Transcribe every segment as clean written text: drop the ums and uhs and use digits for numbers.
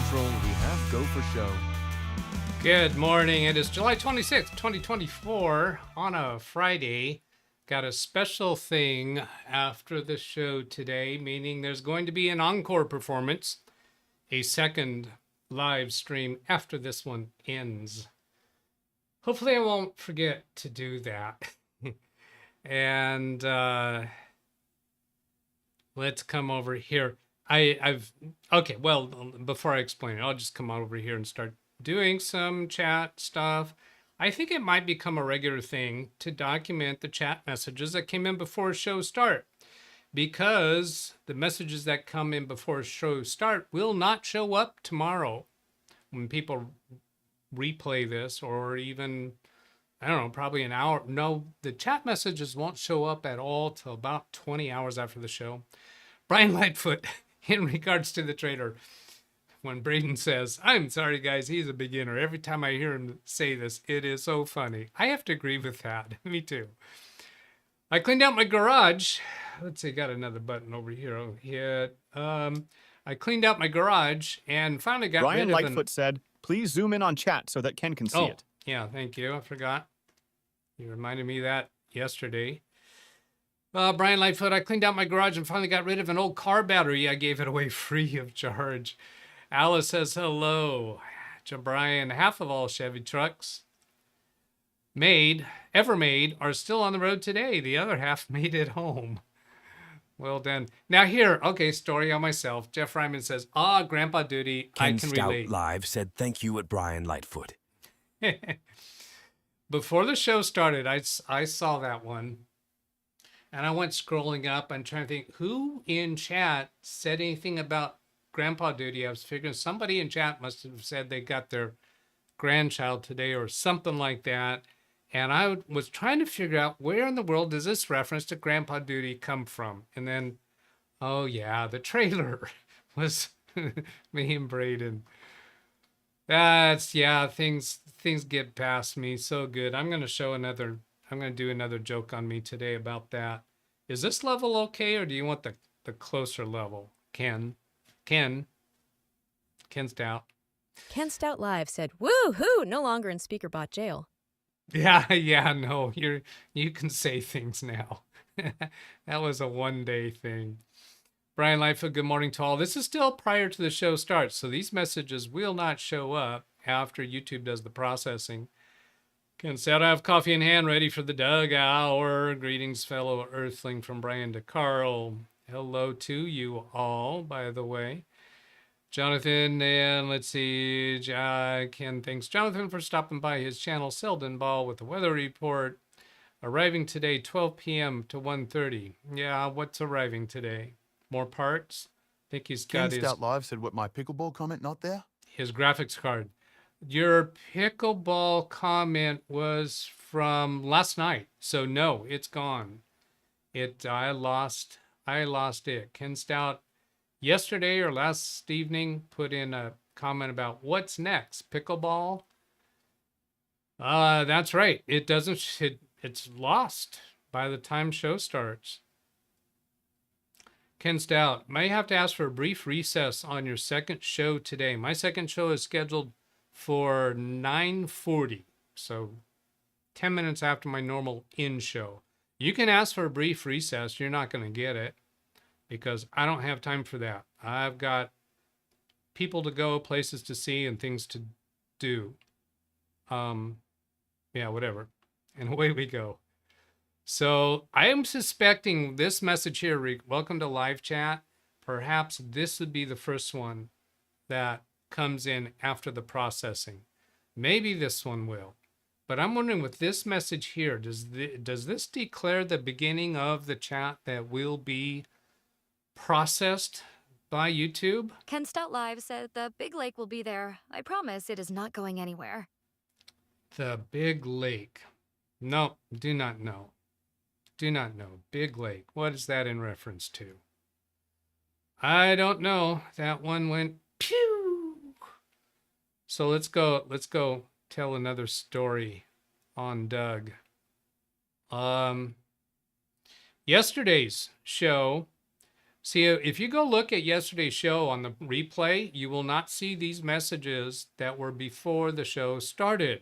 Central, we have Go For Show. Good morning. It is July 26th, 2024 on a Friday. Got a special thing after the show today, meaning there's going to be an encore performance, a second live stream after this one ends. Hopefully I won't forget to do that. And let's come over here. Okay, well, before I explain it, I'll just come over here and start doing some chat stuff. I think it might become a regular thing to document the chat messages that came in before show start, because the messages that come in before show start will not show up tomorrow when people replay this, or even, I don't know, probably an hour. No, the chat messages won't show up at all till about 20 hours after the show. Brian Lightfoot, in regards to the trader, when Braden says, I'm sorry, guys, he's a beginner. Every time I hear him say this, it is so funny. I have to agree with that. Me too. I cleaned out my garage. Let's see, got another button over here. Oh, hit. I cleaned out my garage and finally got Brian rid of Lightfoot said, please zoom in on chat so that Ken can see it. Yeah, thank you. I forgot. You reminded me of that yesterday. Brian Lightfoot, I cleaned out my garage and finally got rid of an old car battery. I gave it away free of charge. Alice says, hello. Brian, half of all Chevy trucks ever made are still on the road today. The other half made it home. Well done. Now here, okay, story on myself. Jeff Ryman says, Grandpa Duty, I can relate. Stout Live said thank you at Brian Lightfoot. Before the show started, I saw that one. And I went scrolling up and trying to think who in chat said anything about Grandpa Duty. I was figuring somebody in chat must have said they got their grandchild today or something like that. And I was trying to figure out, where in the world does this reference to Grandpa Duty come from? And then, oh yeah, the trailer was me and Braden. Things get past me so good. I'm going to do another joke on me today about that. Is this level okay, or do you want the closer level? Ken Stout. Ken Stout Live said, woo-hoo, no longer in SpeakerBot jail. Yeah, no, you can say things now. That was a one-day thing. Brian Lightfoot, good morning to all. This is still prior to the show starts, so these messages will not show up after YouTube does the processing. Ken Stout, I have coffee in hand, ready for the Doug Hour. Greetings, fellow Earthling, from Brian to Carl. Hello to you all, by the way. Jonathan, and let's see, Ken thanks Jonathan for stopping by his channel, Selden Ball, with the weather report. Arriving today, 12 p.m. to 1:30. Yeah, what's arriving today? More parts? I think he's got Ken Stout Live said, what, my pickleball comment not there? his graphics card. Your pickleball comment was from last night, so no, it's gone. I lost it. Ken Stout yesterday or last evening put in a comment about what's next, pickleball. That's right. It's lost by the time show starts. Ken Stout, may have to ask for a brief recess on your second show today. My second show is scheduled for 9:40, so 10 minutes after my normal in show. You can ask for a brief recess. You're not going to get it, because I don't have time for that. I've got people to go, places to see, and things to do. Whatever. And away we go. So I am suspecting this message here, welcome to live chat. Perhaps this would be the first one that comes in after the processing. Maybe this one will. But I'm wondering, with this message here, does this declare the beginning of the chat that will be processed by YouTube? Ken Stout Live said the Big Lake will be there. I promise it is not going anywhere. The Big Lake. No, do not know. Do not know. Big Lake. What is that in reference to? I don't know. That one went pew. So let's go tell another story on Doug. Yesterday's show See, if you go look at yesterday's show on the replay, you will not see these messages that were before the show started.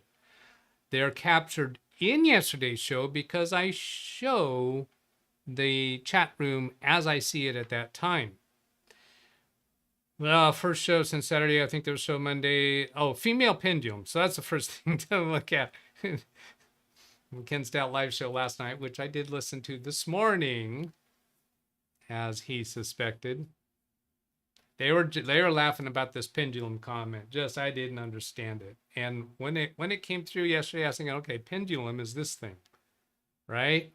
They're captured in yesterday's show because I show the chat room as I see it at that time. First show since Saturday. I think there was show Monday. Oh, female pendulum. So that's the first thing to look at. Ken Stout live show last night, which I did listen to this morning, as he suspected. They were laughing about this pendulum comment. Just I didn't understand it. And when it came through yesterday, I was thinking, okay, pendulum is this thing, right?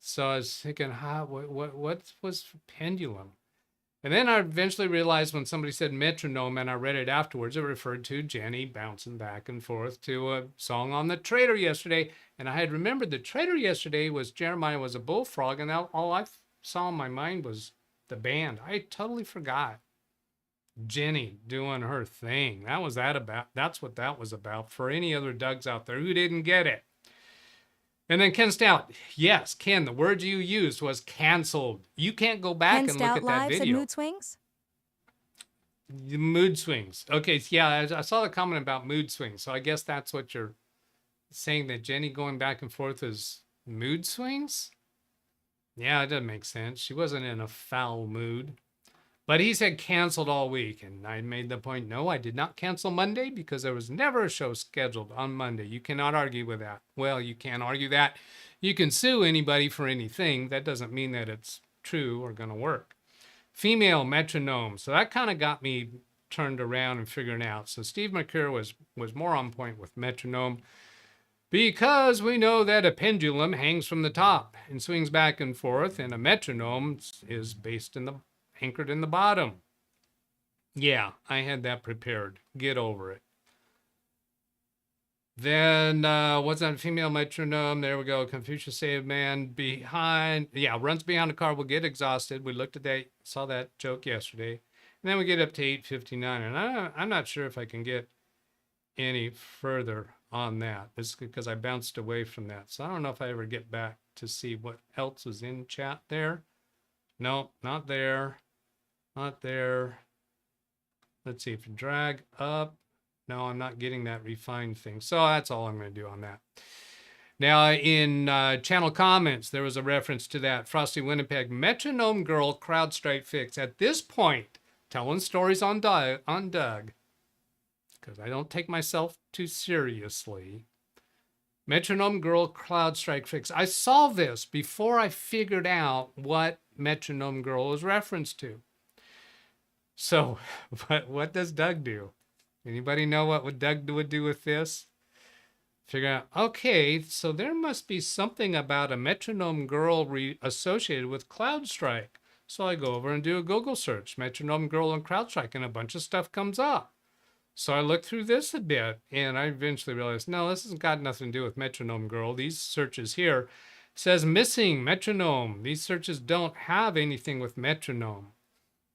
So I was thinking, what was pendulum? And then I eventually realized when somebody said metronome and I read it afterwards, it referred to Jenny bouncing back and forth to a song on the Trader yesterday. And I had remembered the Trader yesterday was Jeremiah was a bullfrog, and all I saw in my mind was the band. I totally forgot Jenny doing her thing. That's what that was about for any other Dougs out there who didn't get it. And then Ken Stout, yes, Ken, the word you used was canceled. You can't go back and look at that video. Said mood swings? The mood swings. Okay, so yeah, I saw the comment about mood swings. So I guess that's what you're saying, that Jenny going back and forth is mood swings? Yeah, it doesn't make sense. She wasn't in a foul mood. But he said canceled all week. And I made the point, no, I did not cancel Monday because there was never a show scheduled on Monday. You cannot argue with that. Well, you can't argue that. You can sue anybody for anything. That doesn't mean that it's true or going to work. Female metronome. So that kind of got me turned around and figuring out. So Steve McCure was more on point with metronome, because we know that a pendulum hangs from the top and swings back and forth, and a metronome is anchored in the bottom. Yeah, I had that prepared. Get over it. Then, what's that? Female metronome. There we go. Confucius say man runs behind a car will get exhausted. We looked at that, saw that joke yesterday. And then we get up to 8:59, and I'm not sure if I can get any further on that. This is because I bounced away from that. So I don't know if I ever get back to see what else was in chat there. No, not there. Not there. Let's see if you drag up. No, I'm not getting that refined thing. So that's all I'm going to do on that. Now, in channel comments, there was a reference to that. Frosty Winnipeg, metronome girl crowd strike fix. At this point, telling stories on Doug, because I don't take myself too seriously. Metronome girl crowd strike fix. I saw this before I figured out what metronome girl was referenced to. So what does Doug do? Anybody know what Doug would do with this? Figure out, okay, so there must be something about a metronome girl associated with CrowdStrike. So I go over and do a Google search, metronome girl and CrowdStrike, and a bunch of stuff comes up. So I looked through this a bit, and I eventually realized, no, this has got nothing to do with metronome girl. These searches here says missing metronome. These searches don't have anything with metronome.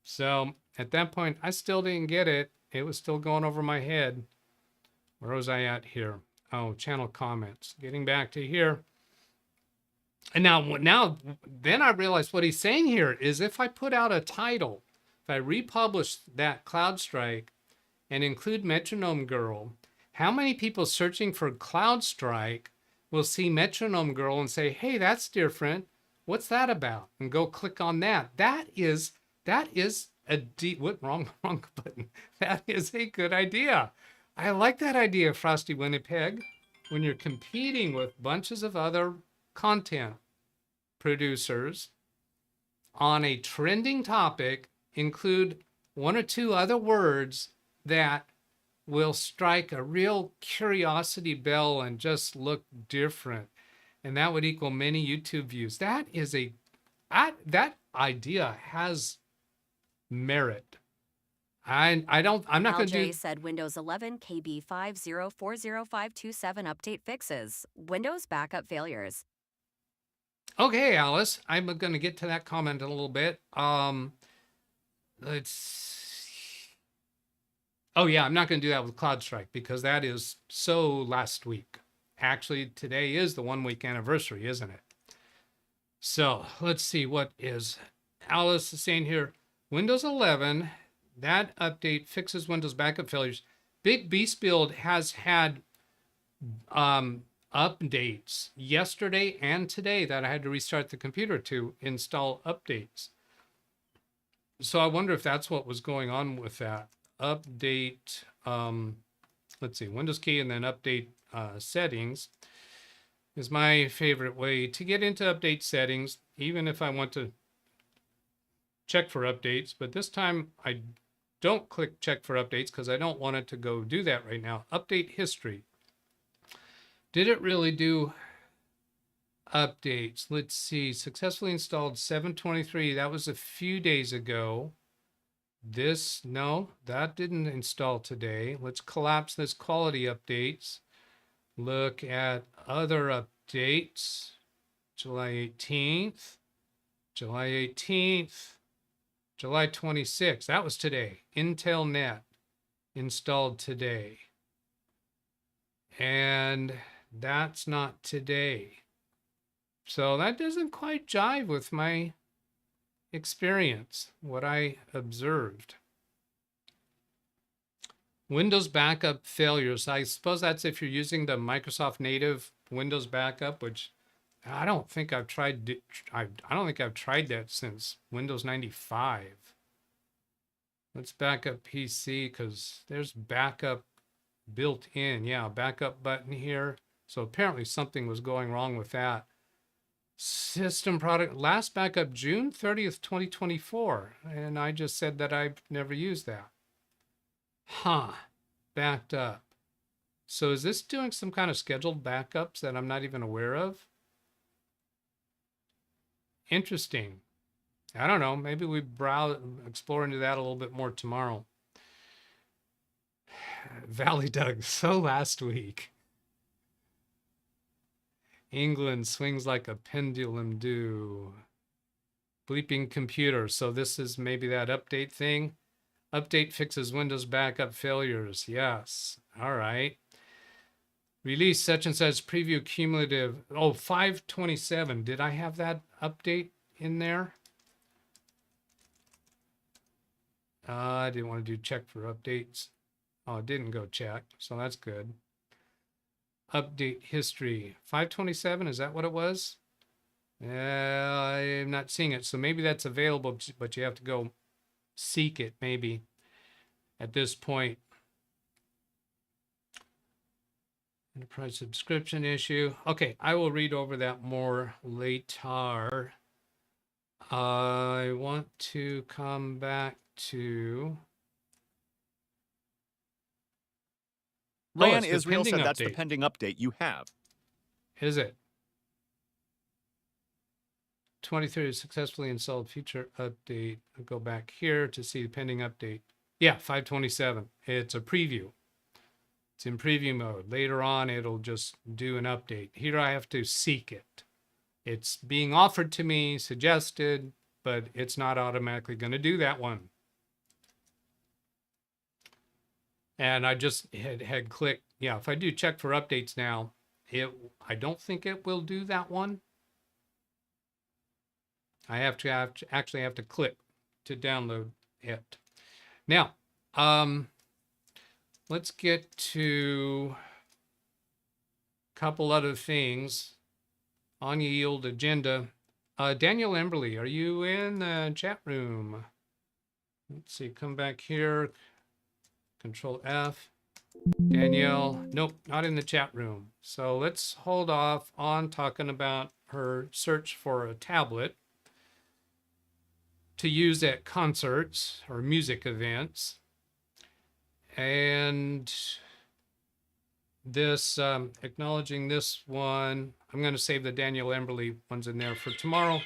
So at that point, I still didn't get it. It was still going over my head. Where was I at here? Oh, channel comments. Getting back to here. And now, then I realized what he's saying here is if I put out a title, if I republish that CrowdStrike and include Metronome Girl, how many people searching for CrowdStrike will see Metronome Girl and say, hey, that's different. What's that about? And go click on that. That is a wrong button. That is a good idea. I like that idea, Frosty Winnipeg. When you're competing with bunches of other content producers on a trending topic, include one or two other words that will strike a real curiosity bell and just look different. And that would equal many YouTube views. That idea has merit. I'm not going to do. said Windows 11 KB 5040527 update fixes. Windows backup failures. Okay, Alice, I'm going to get to that comment in a little bit. Oh yeah, I'm not going to do that with CloudStrike because that is so last week. Actually, today is the 1 week anniversary, isn't it? So let's see what is Alice is saying here, Windows 11, that update fixes Windows backup failures. Big Beast Build has had updates yesterday and today that I had to restart the computer to install updates. So I wonder if that's what was going on with that. Update, let's see, Windows key and then update settings is my favorite way to get into update settings, even if I want to check for updates. But this time I don't click check for updates because I don't want it to go do that right now. Update history. Did it really do updates? Let's see. Successfully installed 7/23. That was a few days ago. No, that didn't install today. Let's collapse this quality updates. Look at other updates. July 18th, July 18th, July 26th. That was today. Intel Net installed today. And that's not today. So that doesn't quite jive with my experience, what I observed. Windows backup failures. I suppose that's if you're using the Microsoft native Windows backup, which I don't think I've tried. I don't think I've tried that since Windows 95. Let's back up PC because there's backup built in. Yeah, backup button here. So apparently something was going wrong with that. System product, last backup June 30th, 2024. And I just said that I've never used that. Huh, backed up. So is this doing some kind of scheduled backups that I'm not even aware of? Interesting. I don't know. Maybe we explore into that a little bit more tomorrow. Valley Doug, so last week. England swings like a pendulum do. Bleeping computer. So this is maybe that update thing. Update fixes Windows backup failures. Yes. All right. Release such and such preview cumulative. Oh, 5/27. Did I have that update in there? I didn't want to do check for updates. Oh, it didn't go check. So that's good. Update history. 5/27. Is that what it was? I'm not seeing it. So maybe that's available, but you have to go seek it maybe at this point. Enterprise subscription issue. Okay, I will read over that more later. I want to come back to... Ran it's the Israel said pending that's the update. pending update you have. Is it? 23 successfully installed feature update. I'll go back here to see the pending update. Yeah, 5/27. It's a preview. It's in preview mode. Later on, it'll just do an update. Here I have to seek it. It's being offered to me, suggested, but it's not automatically going to do that one. And I just had clicked. Yeah, if I do check for updates now, I don't think it will do that one. I actually have to click to download it. Now, let's get to a couple other things on the yield agenda. Daniel Emberley, are you in the chat room? Let's see, come back here. Control F. Danielle, nope, not in the chat room. So let's hold off on talking about her search for a tablet to use at concerts or music events. And this, acknowledging this one, I'm going to save the Daniel Emberley ones in there for tomorrow.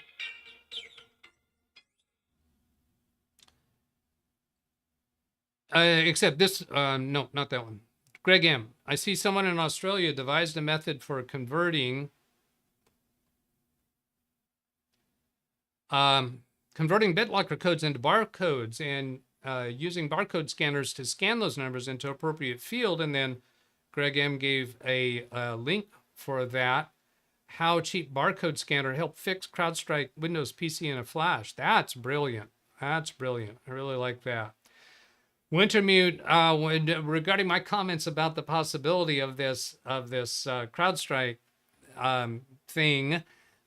Except this, no, not that one. Greg M. I see someone in Australia devised a method for converting BitLocker codes into barcodes and using barcode scanners to scan those numbers into appropriate field. And then Greg M. gave a link for that. how cheap barcode scanner helped fix CrowdStrike Windows PC in a flash. That's brilliant. That's brilliant. I really like that. Wintermute, regarding my comments about the possibility of this CrowdStrike thing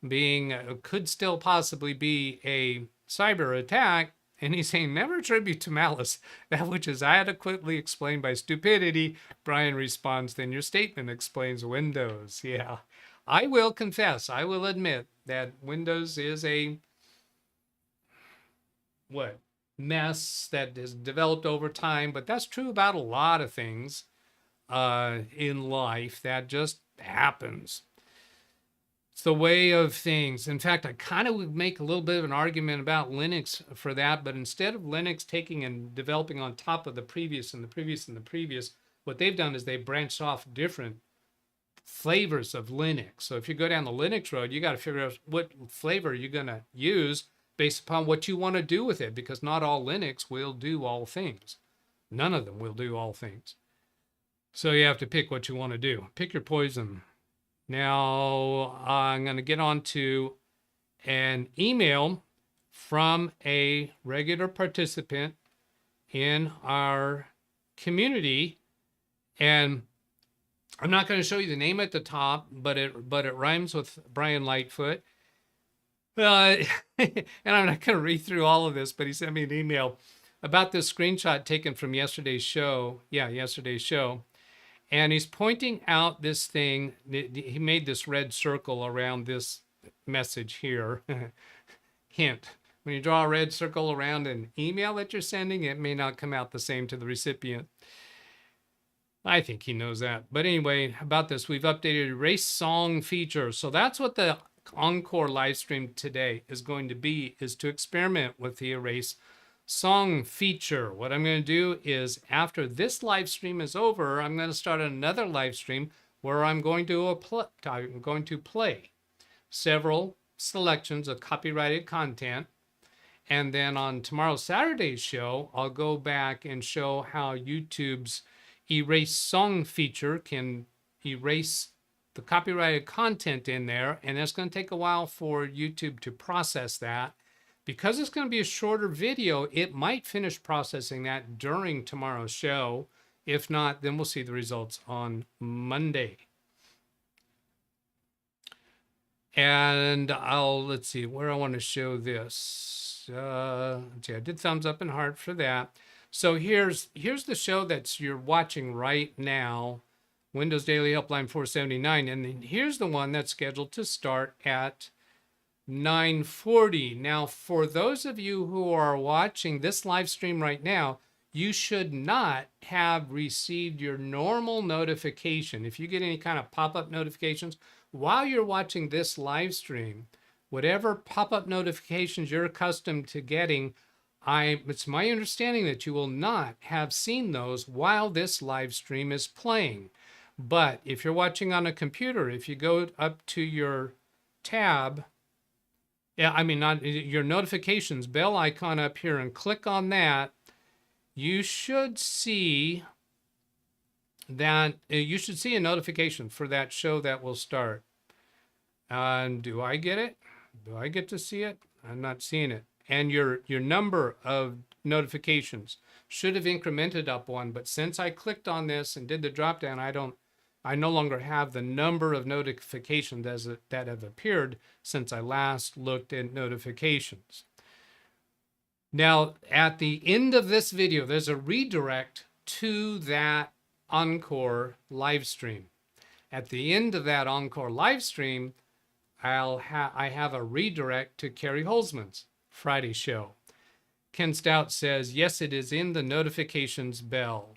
being could still possibly be a cyber attack, and he's saying never attribute to malice that which is adequately explained by stupidity. Brian responds, then your statement explains Windows. Yeah, I will confess, I will admit that Windows is a mess that has developed over time, but that's true about a lot of things in life. That just happens. It's the way of things. In fact, I kind of would make a little bit of an argument about Linux for that, but instead of Linux taking and developing on top of the previous and the previous and the previous, what they've done is they've branched off different flavors of Linux. So if you go down the Linux road, you got to figure out what flavor you're going to use based upon what you want to do with it, because not all Linux will do all things. None of them will do all things. So you have to pick what you want to do. Pick your poison. Now, I'm going to get on to an email from a regular participant in our community. And I'm not going to show you the name at the top, but it rhymes with Brian Lightfoot. And I'm not going to read through all of this, but he sent me an email about this screenshot taken from yesterday's show. Yeah, yesterday's show. And he's pointing out this thing. He made this red circle around this message here. Hint, when you draw a red circle around an email that you're sending, it may not come out the same to the recipient. I think he knows that. But anyway, about this, we've updated erase song feature. So that's what the Encore live stream today is going to be, is to experiment with the erase song feature. What I'm going to do is, after this live stream is over, I'm going to start another live stream where I'm going to play several selections of copyrighted content. And then on tomorrow's Saturday's show, I'll go back and show how YouTube's erase song feature can erase the copyrighted content in there. And it's going to take a while for YouTube to process that. Because it's going to be a shorter video, it might finish processing that during tomorrow's show. If not, then we'll see the results on Monday. And let's see where I want to show this. Let's see, I did thumbs up and heart for that. So here's the show that you're watching right now, Windows Daily Helpline 479. And then here's the one that's scheduled to start at 9:40. Now, for those of you who are watching this live stream right now, you should not have received your normal notification. If you get any kind of pop-up notifications while you're watching this live stream, whatever pop-up notifications you're accustomed to getting, it's my understanding that you will not have seen those while this live stream is playing. But if you're watching on a computer, if you go up to your tab, not your notifications bell icon up here, and click on that, you should see that you should see a notification for that show that will start. And do I get it? Do I get to see it? I'm not seeing it. And your number of notifications should have incremented up one, but since I clicked on this and did the drop down, I no longer have the number of notifications that have appeared since I last looked at notifications. Now, at the end of this video, there's a redirect to that Encore live stream. At the end of that Encore live stream, I have a redirect to Carrie Holzman's Friday show. Ken Stout says, yes, it is in the notifications bell.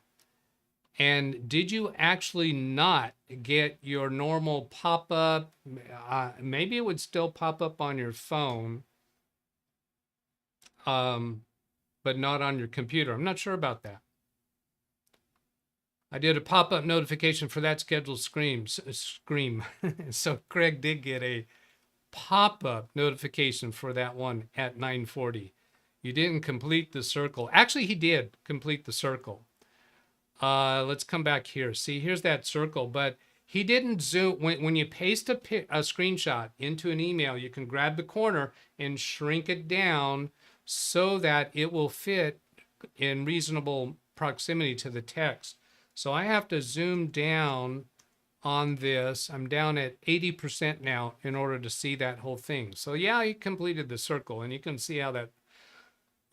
And did you actually not get your normal pop-up? Maybe it would still pop up on your phone, but not on your computer. I'm not sure about that. I did a pop-up notification for that scheduled scream. So Craig did get a pop-up notification for that one at 9:40. You didn't complete the circle. Actually, he did complete the circle. Let's come back here. See, here's that circle, but He didn't zoom. When you paste a screenshot into an email, you can grab the corner and shrink it down so that it will fit in reasonable proximity to the text. So I have to zoom down on this. I'm down at 80% now in order to see that whole thing. So yeah, he completed the circle, and you can see how that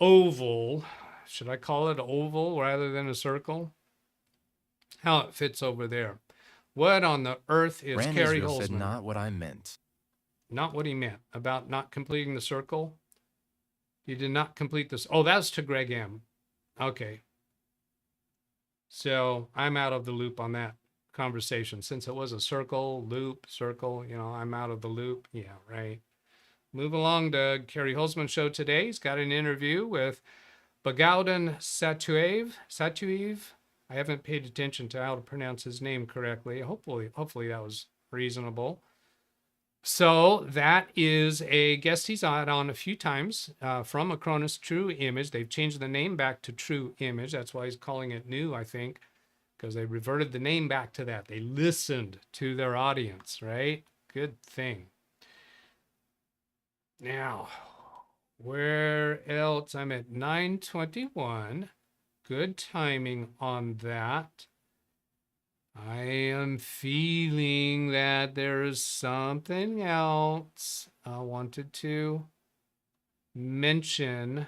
oval, should I call it oval rather than a circle? How it fits over there. What on the earth is Ran Carrie Israel said Holzman? not what I meant. Not what he meant about not completing the circle. You did not complete this. Oh, that's to Greg M. Okay. So I'm out of the loop on that conversation. Since it was a circle, loop, circle, you know, I'm out of the loop. Yeah, right. Move along to Carrie Holzman's show today. He's got an interview with Bagaudan Satuev. I haven't paid attention to how to pronounce his name correctly. Hopefully that was reasonable. So that is a guest he's had on a few times from Acronis True Image. They've changed the name back to True Image. That's why he's calling it new, I think, because they reverted the name back to that. They listened to their audience, right? Good thing. Now, where else? I'm at 9:21. Good timing on that. I am feeling that there is something else I wanted to mention.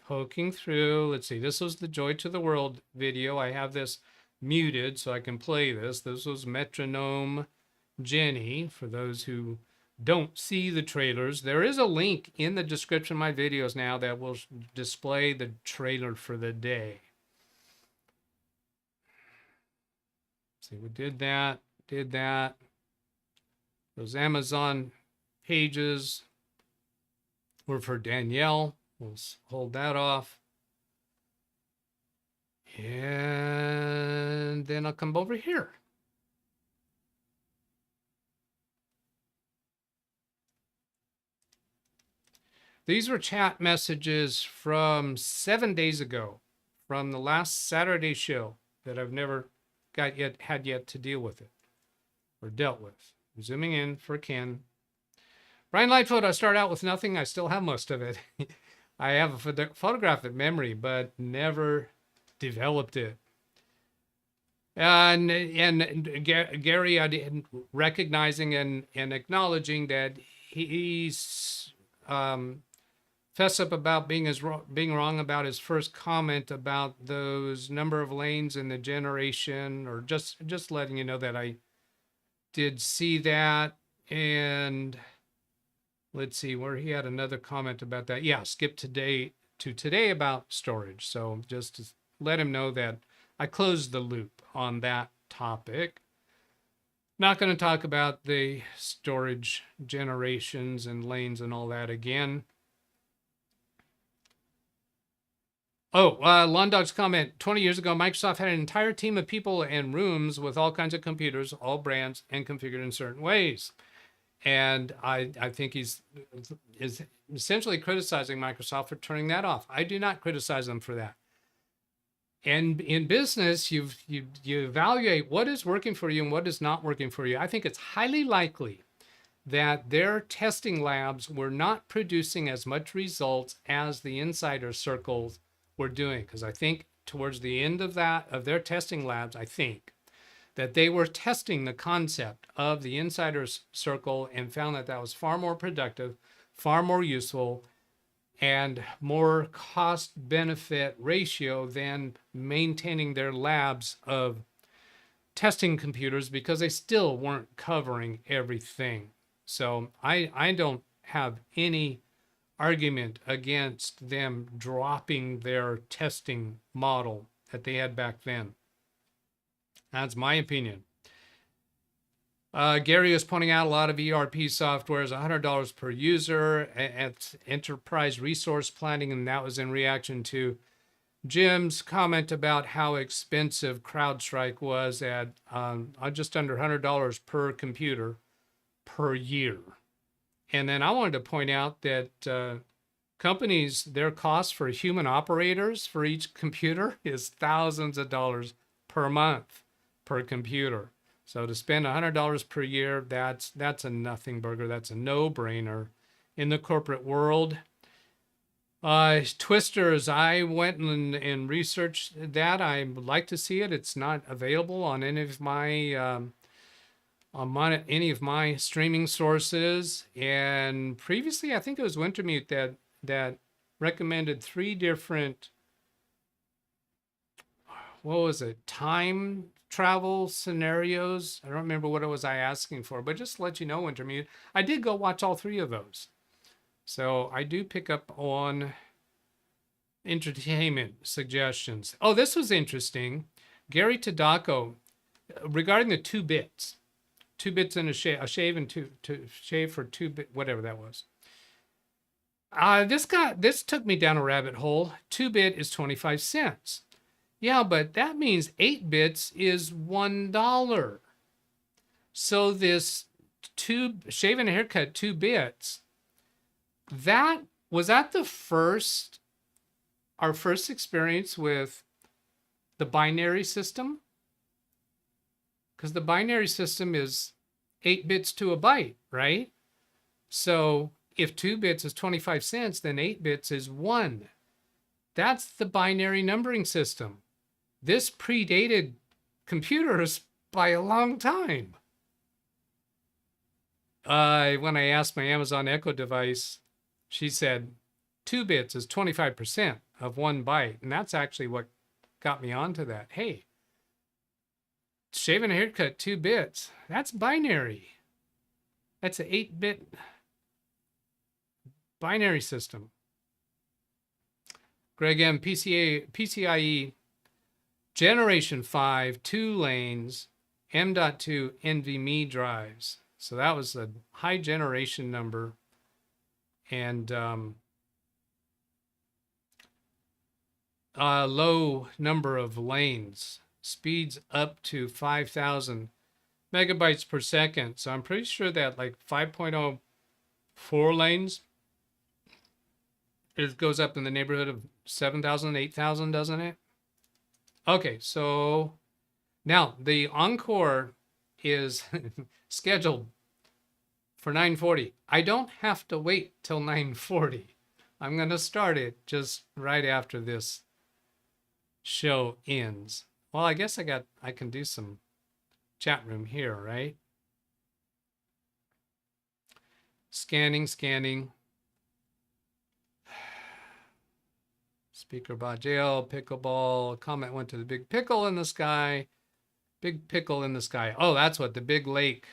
Poking through, let's see, this was the Joy to the World video. I have this muted so I can play this. This was Metronome Jenny, for those who don't see the trailers. There is a link in the description of my videos now that will display the trailer for the day. See, we did that. Those Amazon pages were for Danielle. We'll hold that off. And then I'll come over here. These were chat messages from 7 days ago, from the last Saturday show that I've never had yet to deal with it or dealt with. I'm zooming in for Ken. Brian Lightfoot, I start out with nothing. I still have most of it. I have a photographic memory, but never developed it. And Gary, I didn't recognizing and acknowledging that he's fess up about being wrong about his first comment about those number of lanes in the generation, or just letting you know that I did see that. And let's see where he had another comment about that. Yeah, skip today about storage. So just to let him know that I closed the loop on that topic. Not going to talk about the storage generations and lanes and all that again. Oh, Londog's comment. 20 years ago, Microsoft had an entire team of people and rooms with all kinds of computers, all brands, and configured in certain ways. And I think is essentially criticizing Microsoft for turning that off. I do not criticize them for that. And in business, you evaluate what is working for you and what is not working for you. I think it's highly likely that their testing labs were not producing as much results as the insider circles were doing. Because I think towards the end of their testing labs, I think that they were testing the concept of the insider circle and found that was far more productive, far more useful, and more cost-benefit ratio than maintaining their labs of testing computers, because they still weren't covering everything. So I don't have any argument against them dropping their testing model that they had back then. That's my opinion. Gary was pointing out a lot of ERP software is $100 per user at enterprise resource planning, and that was in reaction to Jim's comment about how expensive CrowdStrike was at just under $100 per computer per year. And then I wanted to point out that companies, their cost for human operators for each computer is thousands of dollars per month per computer. So to spend $100 per year, that's a nothing burger. That's a no-brainer in the corporate world. Twisters, I went and researched that. I would like to see it. It's not available on any of my any of my streaming sources. And previously, I think it was Wintermute that recommended 3 different, what was it, time travel scenarios. I don't remember what it was I asking for, but just to let you know, Wintermute, I did go watch all 3 of those. So I do pick up on entertainment suggestions. Oh, this was interesting. Gary Tadako, regarding the 2 bits. 2 bits and a shave and to shave for 2 bit, whatever that was. This took me down a rabbit hole. 2 bit is 25 cents. Yeah, but that means 8 bits is $1. So this shave and a haircut 2 bits, was that our first experience with the binary system? Because the binary system is 8 bits to a byte, right? So if 2 bits is 25 cents, then 8 bits is 1. That's the binary numbering system. This predated computers by a long time. When I asked my Amazon Echo device, she said 2 bits is 25% of 1 byte. And that's actually what got me onto that. Hey, shaving a haircut 2 bits, that's binary. That's an 8-bit binary system. Greg M, PCIe Generation 5, 2 lanes, M.2 NVMe drives. So that was a high generation number. And low number of lanes. Speeds up to 5,000 megabytes per second. So I'm pretty sure that like 5.0 4 lanes, it goes up in the neighborhood of 7,000, 8,000, doesn't it? Okay, so now the encore is scheduled for 9:40. I don't have to wait till 9:40. I'm going to start it just right after this show ends. Well, I guess I can do some chat room here, right? Scanning. Speaker bot jail, pickleball. Comment went to the big pickle in the sky. Big pickle in the sky. Oh, that's what the big lake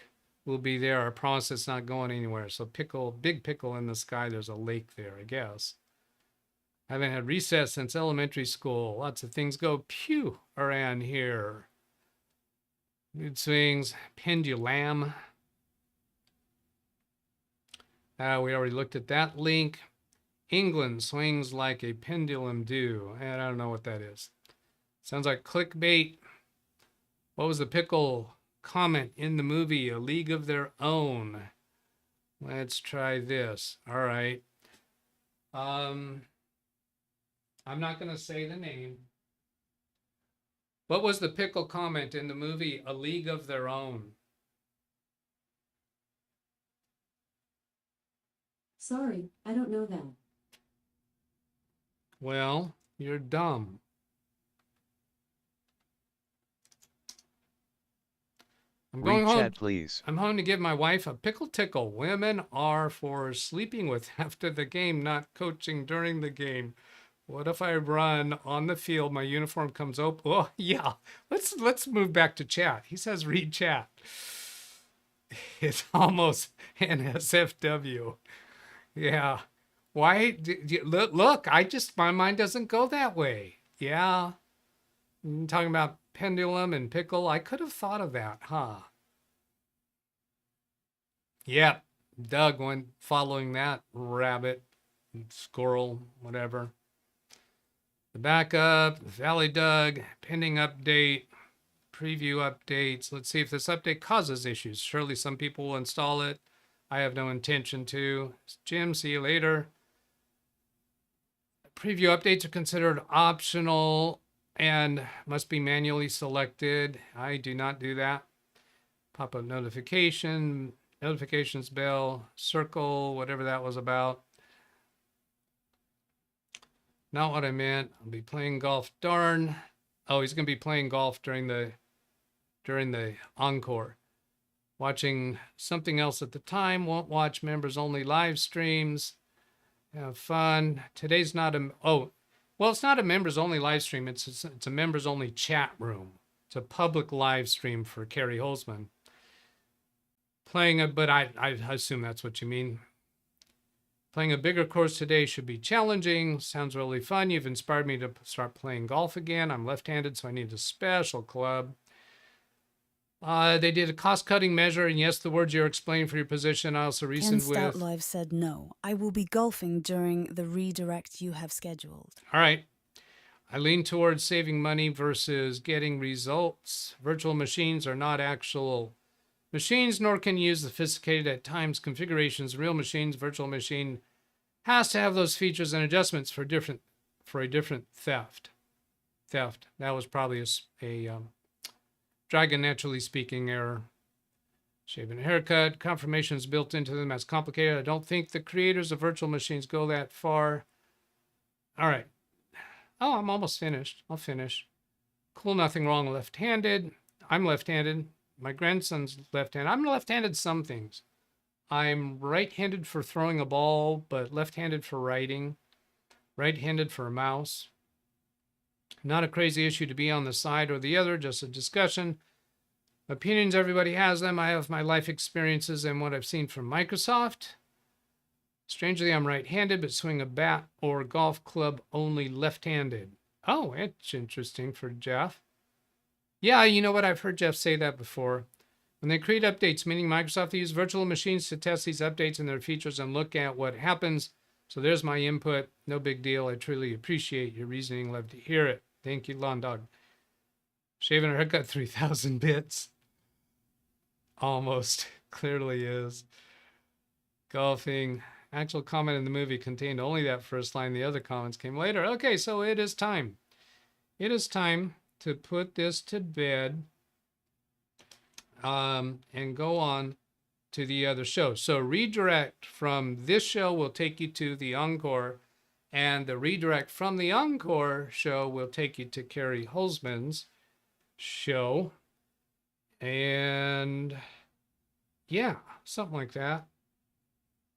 will be there. I promise it's not going anywhere. So big pickle in the sky. There's a lake there, I guess. I haven't had recess since elementary school. Lots of things go pew around here. Mood swings, pendulum. We already looked at that link. England swings like a pendulum do. And I don't know what that is. Sounds like clickbait. What was the pickle comment in the movie A League of Their Own? Let's try this. All right. I'm not going to say the name. What was the pickle comment in the movie A League of Their Own? Sorry, I don't know that. Well, you're dumb. I'm going home. Chat, please. I'm home to give my wife a pickle tickle. Women are for sleeping with after the game, not coaching during the game. What if I run on the field, my uniform comes open? Oh, yeah. Let's move back to chat. He says read chat. It's almost NSFW. Yeah. Why? Look, my mind doesn't go that way. Yeah. Talking about pendulum and pickle. I could have thought of that, huh? Yep. Doug went following that rabbit, squirrel, whatever. The backup, Valley Doug, pending update, preview updates. Let's see if this update causes issues. Surely some people will install it. I have no intention to. Jim, see you later. Preview updates are considered optional and must be manually selected. I do not do that. Pop-up notification, notifications bell, circle, whatever that was about. Not what I meant. I'll be playing golf. Darn. Oh, he's going to be playing golf during the encore. Watching something else at the time. Won't watch members only live streams. Have fun. Today's not a, oh, well, it's not a members only live stream. It's a members only chat room. It's a public live stream for Carrie Holzman. Playing a, but I assume that's what you mean. Playing a bigger course today should be challenging. Sounds really fun. You've inspired me to start playing golf again. I'm left-handed, so I need a special club. They did a cost-cutting measure, and yes, the words you're explaining for your position, I also reasoned with. Stout Live said no. I will be golfing during the redirect you have scheduled. All right. I lean towards saving money versus getting results. Virtual machines are not actual machines, nor can use sophisticated at times configurations. Real machines, virtual machine has to have those features and adjustments for a different theft. That was probably a Dragon Naturally Speaking error. Shaving a haircut. Confirmations built into them. That's complicated. I don't think the creators of virtual machines go that far. All right. Oh, I'm almost finished. I'll finish. Cool, nothing wrong. Left-handed. I'm left-handed. My grandson's left-handed. I'm left-handed some things. I'm right-handed for throwing a ball, but left-handed for writing. Right-handed for a mouse. Not a crazy issue to be on the side or the other, just a discussion. Opinions, everybody has them. I have my life experiences and what I've seen from Microsoft. Strangely, I'm right-handed, but swing a bat or golf club only left-handed. Oh, it's interesting for Jeff. Yeah, you know what? I've heard Jeff say that before. When they create updates, meaning Microsoft, they use virtual machines to test these updates and their features and look at what happens. So there's my input. No big deal. I truly appreciate your reasoning. Love to hear it. Thank you, Lawn Dog. Shaving a haircut, 3,000 bits. Almost. Clearly is. Golfing. Actual comment in the movie contained only that first line. The other comments came later. Okay, so it is time. It is time to put this to bed and go on to the other show. So redirect from this show will take you to the encore, and the redirect from the encore show will take you to Carrie Holzman's show. And yeah, something like that.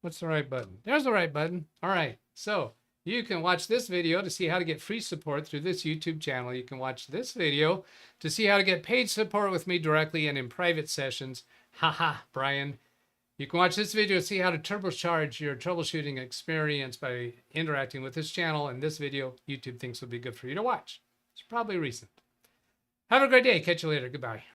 What's the right button? There's the right button. All right. So you can watch this video to see how to get free support through this YouTube channel. You can watch this video to see how to get paid support with me directly and in private sessions. Haha, Brian. You can watch this video to see how to turbocharge your troubleshooting experience by interacting with this channel. And this video, YouTube thinks will be good for you to watch. It's probably recent. Have a great day. Catch you later. Goodbye.